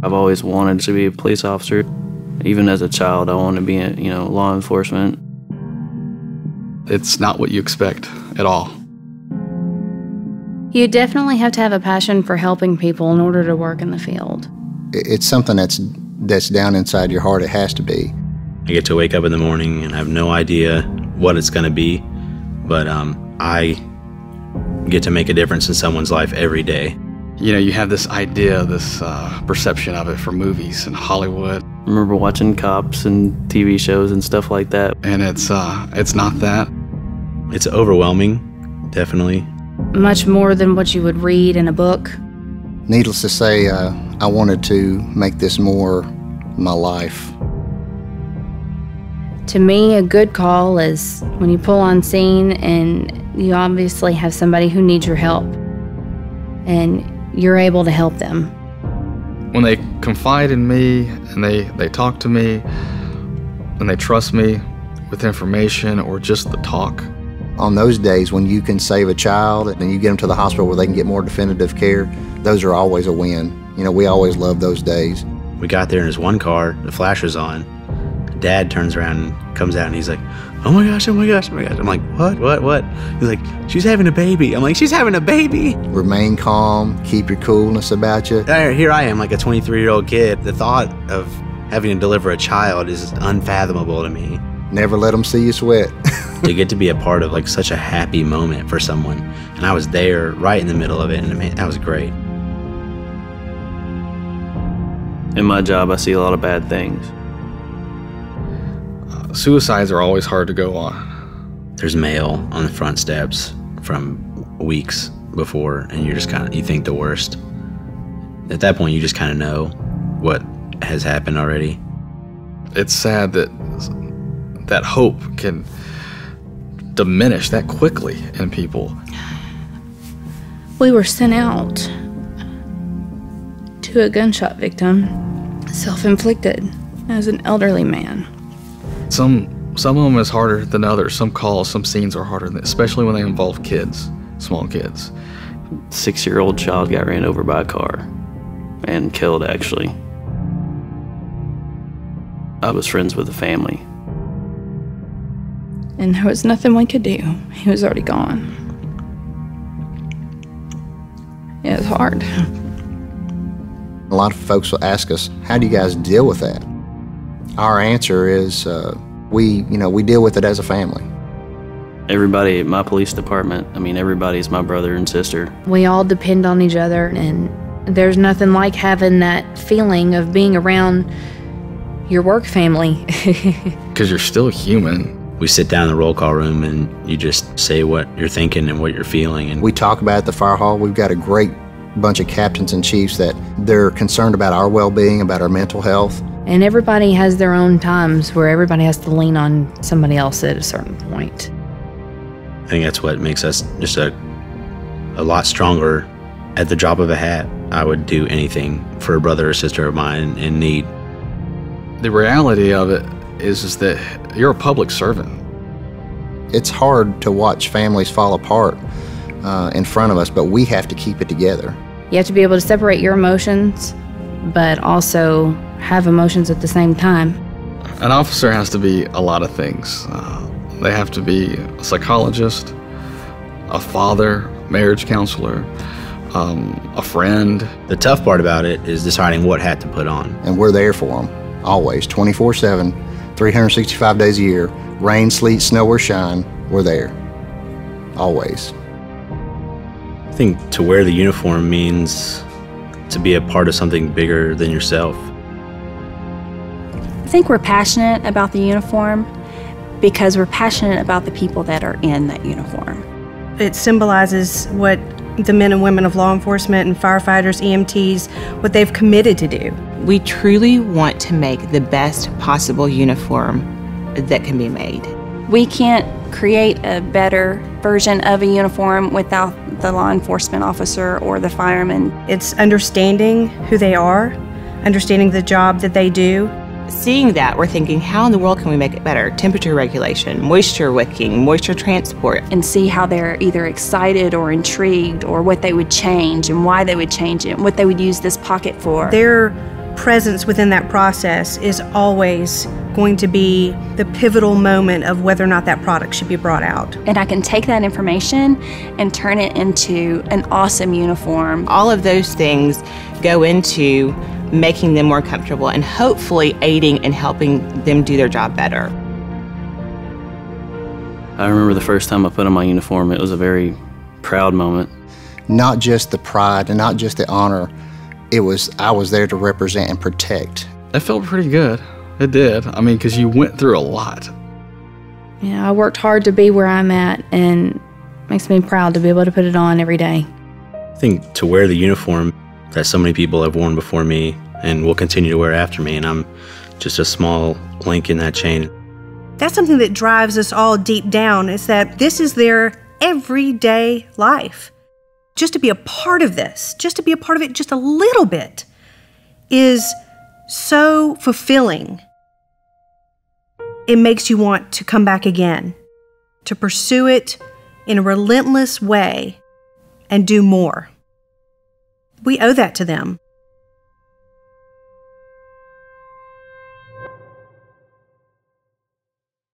I've always wanted to be a police officer. Even as a child, I wanted to be in, law enforcement. It's not what you expect at all. You definitely have to have a passion for helping people in order to work in the field. It's something that's down inside your heart. It has to be. I get to wake up in the morning and I have no idea what it's going to be, but I get to make a difference in someone's life every day. You have this idea, this perception of it from movies and Hollywood. I remember watching cops and TV shows and stuff like that. And it's not that. It's overwhelming, definitely. Much more than what you would read in a book. Needless to say, I wanted to make this more my life. To me, a good call is when you pull on scene and you obviously have somebody who needs your help and you're able to help them. When they confide in me and they talk to me and they trust me with information or just the talk. On those days when you can save a child and you get them to the hospital where they can get more definitive care, those are always a win. We always love those days. We got there in his one car, the flash was on. Dad turns around and comes out and he's like, oh my gosh, oh my gosh, oh my gosh. I'm like, what? He's like, she's having a baby. I'm like, she's having a baby. Remain calm, keep your coolness about you. Here I am, like a 23-year-old kid. The thought of having to deliver a child is unfathomable to me. Never let them see you sweat. To get to be a part of like such a happy moment for someone. And I was there right in the middle of it, and that was great. In my job, I see a lot of bad things. Suicides are always hard to go on. There's mail on the front steps from weeks before, and you're just you think the worst. At that point, you just kind of know what has happened already. It's sad that hope can diminish that quickly in people. We were sent out to a gunshot victim, self-inflicted, as an elderly man. Some of them is harder than others. Some calls, some scenes are harder, especially when they involve kids, small kids. 6-year-old child got ran over by a car and killed, actually. I was friends with the family. And there was nothing we could do. He was already gone. It was hard. A lot of folks will ask us, how do you guys deal with that? Our answer is we deal with it as a family. Everybody at my police department, everybody's my brother and sister. We all depend on each other, and there's nothing like having that feeling of being around your work family. Because you're still human. We sit down in the roll call room and you just say what you're thinking and what you're feeling. And we talk about it at the fire hall. We've got a great bunch of captains and chiefs that they're concerned about our well-being, about our mental health. And everybody has their own times where everybody has to lean on somebody else at a certain point. I think that's what makes us just a lot stronger. At the drop of a hat, I would do anything for a brother or sister of mine in need. The reality of it is that you're a public servant. It's hard to watch families fall apart in front of us, but we have to keep it together. You have to be able to separate your emotions, but also have emotions at the same time. An officer has to be a lot of things. They have to be a psychologist, a father, marriage counselor, a friend. The tough part about it is deciding what hat to put on. And we're there for them, always, 24/7, 365 days a year, rain, sleet, snow, or shine, we're there, always. I think to wear the uniform means to be a part of something bigger than yourself. I think we're passionate about the uniform because we're passionate about the people that are in that uniform. It symbolizes what the men and women of law enforcement and firefighters, EMTs, what they've committed to do. We truly want to make the best possible uniform that can be made. We can't create a better version of a uniform without the law enforcement officer or the fireman. It's understanding who they are, understanding the job that they do. Seeing that, we're thinking, how in the world can we make it better? Temperature regulation, moisture wicking, moisture transport. And see how they're either excited or intrigued or what they would change and why they would change it and what they would use this pocket for. They're presence within that process is always going to be the pivotal moment of whether or not that product should be brought out. And I can take that information and turn it into an awesome uniform. All of those things go into making them more comfortable and hopefully aiding and helping them do their job better. I remember the first time I put on my uniform, it was a very proud moment. Not just the pride and not just the honor, I was there to represent and protect. It felt pretty good. It did. I mean, because you went through a lot. You know, I worked hard to be where I'm at, and it makes me proud to be able to put it on every day. I think to wear the uniform that so many people have worn before me and will continue to wear after me, and I'm just a small link in that chain. That's something that drives us all deep down, is that this is their everyday life. Just to be a part of this, just to be a part of it just a little bit, is so fulfilling. It makes you want to come back again, to pursue it in a relentless way and do more. We owe that to them.